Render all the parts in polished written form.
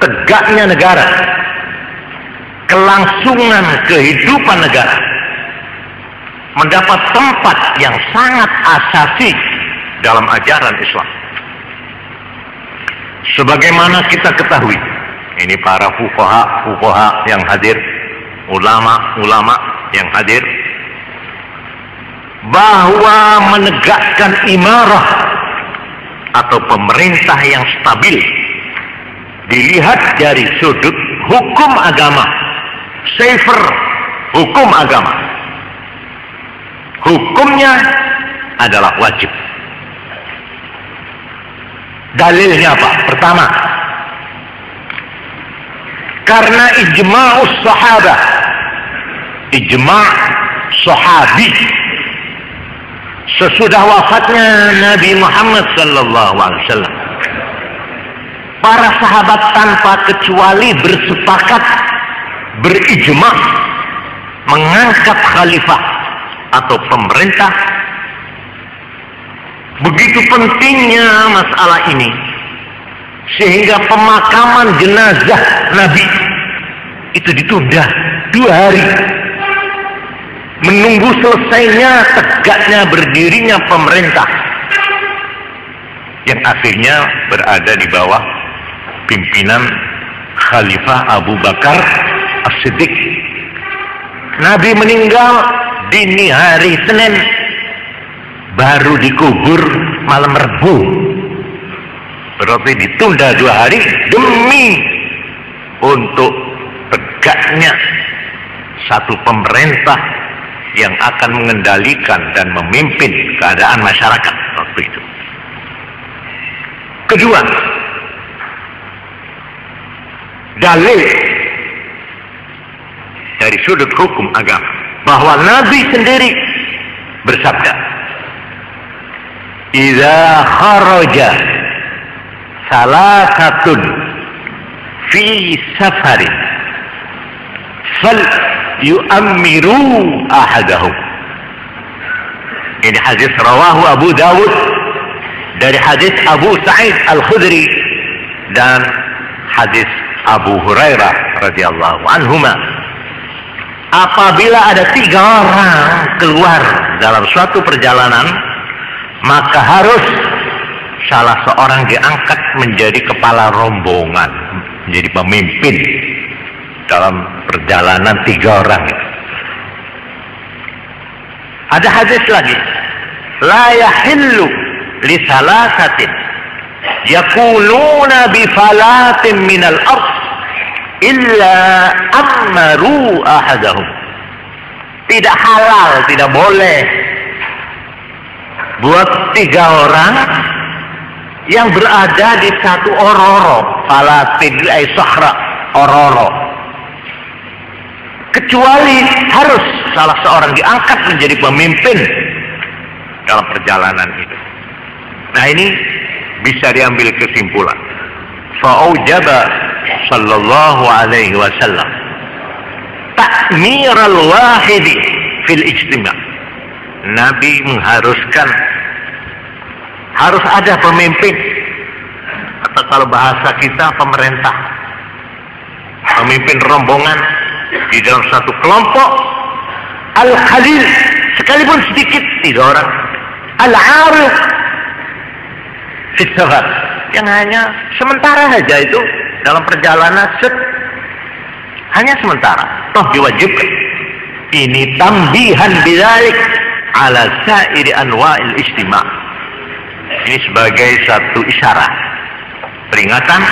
tegaknya negara, kelangsungan kehidupan negara mendapat tempat yang sangat asasi dalam ajaran Islam. Sebagaimana kita ketahui, ini para fuqaha yang hadir, ulama yang hadir, bahwa menegakkan imarah atau pemerintah yang stabil dilihat dari sudut hukum agama, sefer hukum agama. Hukumnya adalah wajib. Dalilnya apa? Pertama, karena ijma'us sahabah, ijma' sahabi, sesudah wafatnya Nabi Muhammad SAW, para sahabat tanpa kecuali bersepakat, berijma' mengangkat khalifah atau pemerintah. Begitu pentingnya masalah ini sehingga pemakaman jenazah Nabi itu ditunda 2 hari menunggu selesainya tegaknya berdirinya pemerintah yang akhirnya berada di bawah pimpinan Khalifah Abu Bakar As-Siddiq. Nabi meninggal dini hari Senin, baru dikubur malam Rebu. Berarti ditunda 2 hari demi untuk tegaknya satu pemerintah yang akan mengendalikan dan memimpin keadaan masyarakat waktu itu. Kedua, dalil dari sudut hukum agama bahwa Nabi sendiri bersabda, "Idza kharaja salasatun fi safarin fal yu'ammiru ahadahum." Ini hadis rawahu Abu Dawud dari hadis Abu Sa'id Al-Khudri dan hadis Abu Hurairah radhiyallahu anhuma. Apabila ada 3 orang keluar dalam suatu perjalanan, maka harus salah seorang diangkat menjadi kepala rombongan, menjadi pemimpin dalam perjalanan 3 orang. Ada hadis lagi, la yahillu li salasatin yakununa bi falatin minal ardh illa ammaru ahadahum. Tidak halal, tidak boleh buat 3 orang yang berada di satu ororo, falatin ay sahra, ororo, kecuali harus salah seorang diangkat menjadi pemimpin dalam perjalanan itu. Nah, ini bisa diambil kesimpulan, fa'ujaba sallallahu alaihi wasallam ta'miral wahidi fil ijtima'. Nabi mengharuskan harus ada pemimpin, atau kalau bahasa kita pemerintah, pemimpin rombongan di dalam satu kelompok. Al-Khalil, sekalipun sedikit, 3 orang. Al-Arif fi safar, yang hanya sementara saja itu dalam perjalanan, hanya sementara, toh diwajibkan. Ini tambihan bidzalik ala sa'iri anwa'il ijtima'. Ini sebagai satu isyarat, peringatan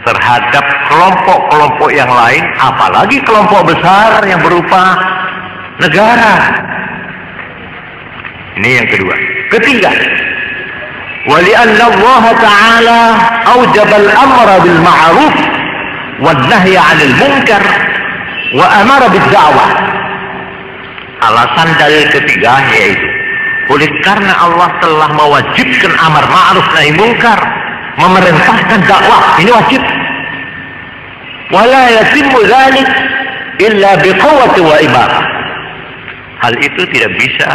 terhadap kelompok-kelompok yang lain, apalagi kelompok besar yang berupa negara. Ini yang kedua. Ketiga, wali'anna Allah Ta'ala awjaba al-amra bil ma'ruf wal nahya 'anil munkar wa amara bid da'wah. Alasan dalil ketiga yaitu oleh karena Allah telah mewajibkan amar ma'ruf nahi munkar, memerintahkan dakwah, ini wajib. Wala yatimmu dzalik illa biquwwati wa imarah. Hal itu tidak bisa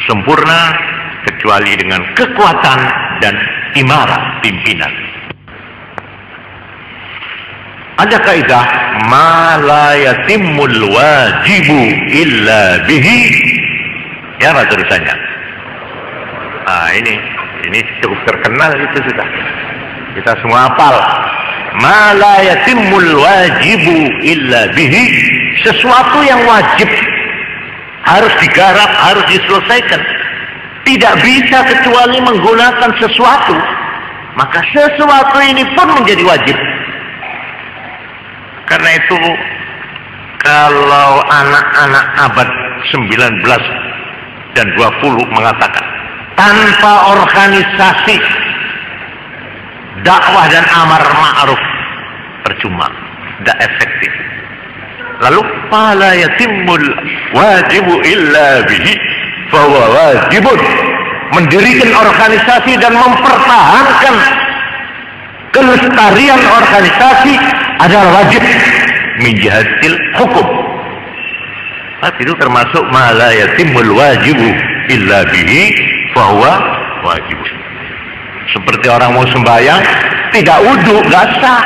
sempurna kecuali dengan kekuatan dan imarah, pimpinan. Ada kaidah ma la yatimmul wajibu illa bihi. Ya, apa tulisannya? Ini cukup terkenal itu sudah. Kita semua hafal. Ma la yatimmul wajibu illa bihi. Sesuatu yang wajib harus digarap, harus diselesaikan. Tidak bisa kecuali menggunakan sesuatu. Maka sesuatu ini pun menjadi wajib. Karena itu kalau anak-anak abad 19 dan 20 mengatakan tanpa organisasi dakwah dan amar ma'ruf percuma, tidak efektif. Lalu fala yatimmul wajibu illa bihi fahuwa wajibun. Mendirikan organisasi dan mempertahankan kelestarian organisasi adalah wajib min jihatil hukum. Itu termasuk ma la yatimul wajibu illa bihi fahuwa wajib. Seperti orang mau sembahyang tidak wudu, nggak sah.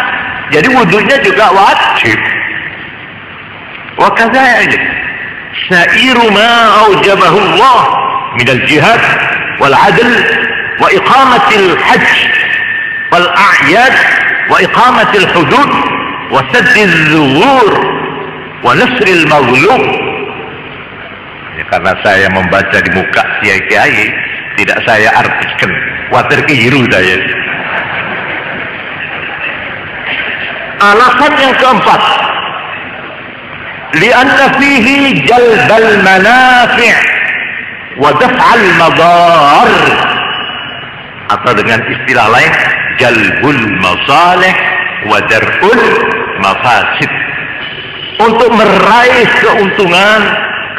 Jadi wudunya juga wajib. Wa kadzalik sa'iru ma aujabahu Allah min al-jihad wal 'adl wa iqamatil hajj wal a'yad wa iqamatil hudud wa saddiz zuhur wa nasril mazlum. Karena saya membaca di muka kiai-kiai, tidak saya artikan, water keliru saya. Alasan yang keempat, lianna fihi jalbal manafi' wa daf'al madar, atau dengan istilah lain jalbul masalih wa dar'ul mafasid. Untuk meraih keuntungan,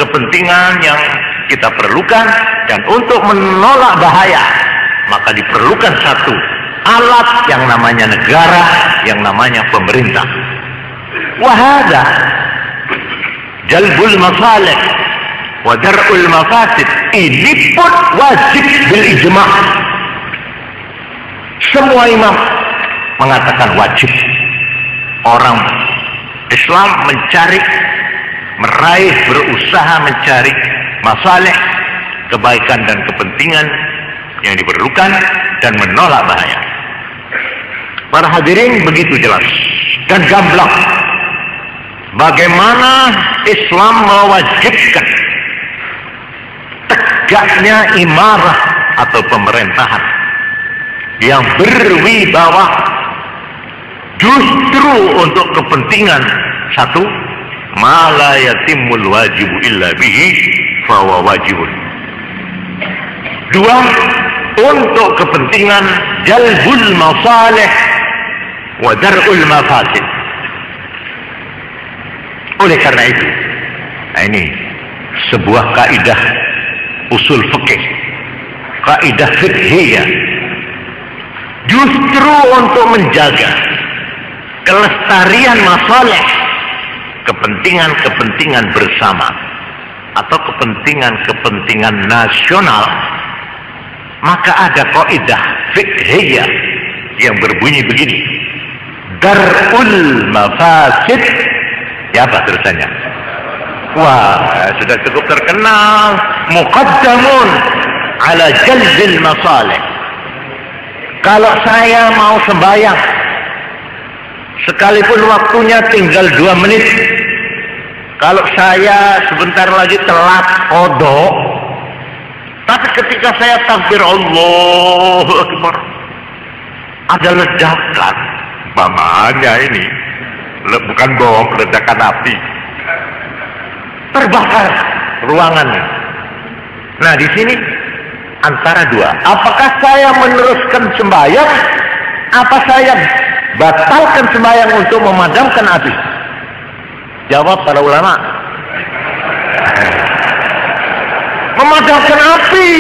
kepentingan yang kita perlukan, dan untuk menolak bahaya, maka diperlukan satu alat yang namanya negara, yang namanya pemerintah. Wahada jalbul masalih wa dar'ul mafasid, ini pun wajib bil ijma'. Semua imam mengatakan wajib. Orang Islam meraih, berusaha mencari masalah, kebaikan dan kepentingan yang diperlukan, dan menolak bahaya. Para hadirin, begitu jelas dan gamblang bagaimana Islam mewajibkan tegaknya imarah atau pemerintahan yang berwibawa justru untuk kepentingan satu, ma la yatimul wajibu illa bihi fahuwa wajibun. Dua, untuk kepentingan jalbul masalih wa dar'ul mafasid. Oleh karena itu, ini sebuah kaidah usul fikih, kaidah fiqhiyah, justru untuk menjaga kelestarian masalih, kepentingan-kepentingan bersama atau kepentingan-kepentingan nasional, maka ada kaidah fiqhiyah yang berbunyi begini: dar'ul mafasid. Ya, apa terusannya? Wah, sudah cukup terkenal. Muqaddamun ala jalbil masalih. Kalau saya mau sembahyang, sekalipun waktunya tinggal 2 menit, kalau saya sebentar lagi telat qadha, tapi ketika saya takbir Allahu Akbar, ada ledakan, umpamanya ini, bukan bom, ledakan api, terbakar ruangannya. Nah, di sini antara dua, apakah saya meneruskan sembahyang, apa saya batalkan sembahyang untuk memadamkan api? Jawab para ulama, memadamkan api.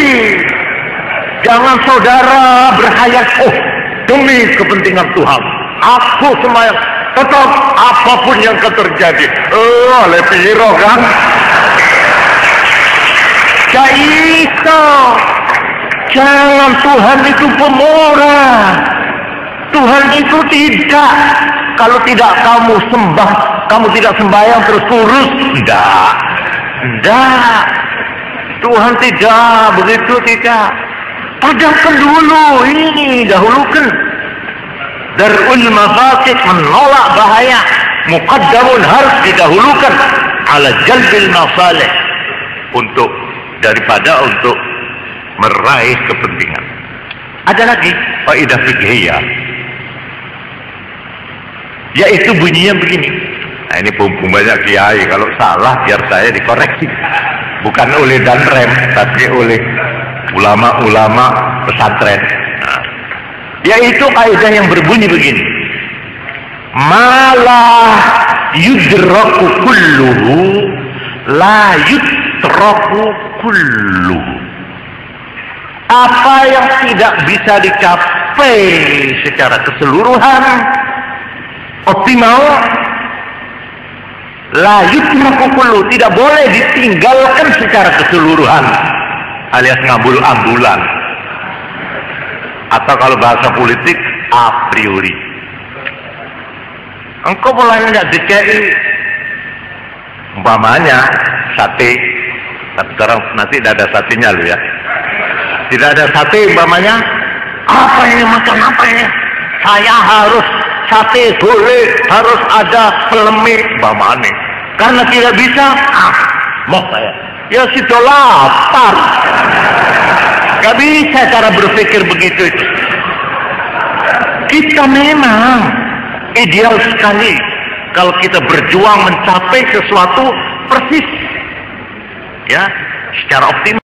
Jangan saudara berhayat, oh demi kepentingan Tuhan aku sembahyang, tetap apapun yang terjadi. Oleh piro kan, gak iso. Jangan, Tuhan itu pemurah. Tuhan itu tidak kalau tidak kamu sembah, kamu tidak sembahyang terus kurus. Tidak. Tuhan tidak begitu, tidak. Padahkan dulu ini, dahulukan. Darul mafasid, menolak bahaya. Muqaddamun, harus didahulukan ala jalbil masalih, daripada untuk meraih kepentingan. Ada lagi faedah fiqhiyah, yaitu bunyinya begini. Nah, ini banyak kiai, kalau salah biar saya dikoreksi, bukan oleh Danrem tapi oleh ulama-ulama pesantren. Nah, yaitu kaidah yang berbunyi begini: malah yudraku kulluhu la yutraku kulluhu. Apa yang tidak bisa dicapai secara keseluruhan optimal, la yutraku kulluhu, tidak boleh ditinggalkan secara keseluruhan, alias ngambul-ambulan, atau kalau bahasa politik a priori. Engkau mulai nggak DKI, umpamanya sate, tapi sekarang nanti tidak ada satenya lo ya, tidak ada sate umpamanya, apa ini makan apa ini? Saya harus sate boleh, harus ada pelemik umpamanya, karena tidak bisa, mau saya, ya sudah lapar, nggak bisa cara berpikir begitu itu. Kita memang ideal sekali kalau kita berjuang mencapai sesuatu persis, ya, secara optimal.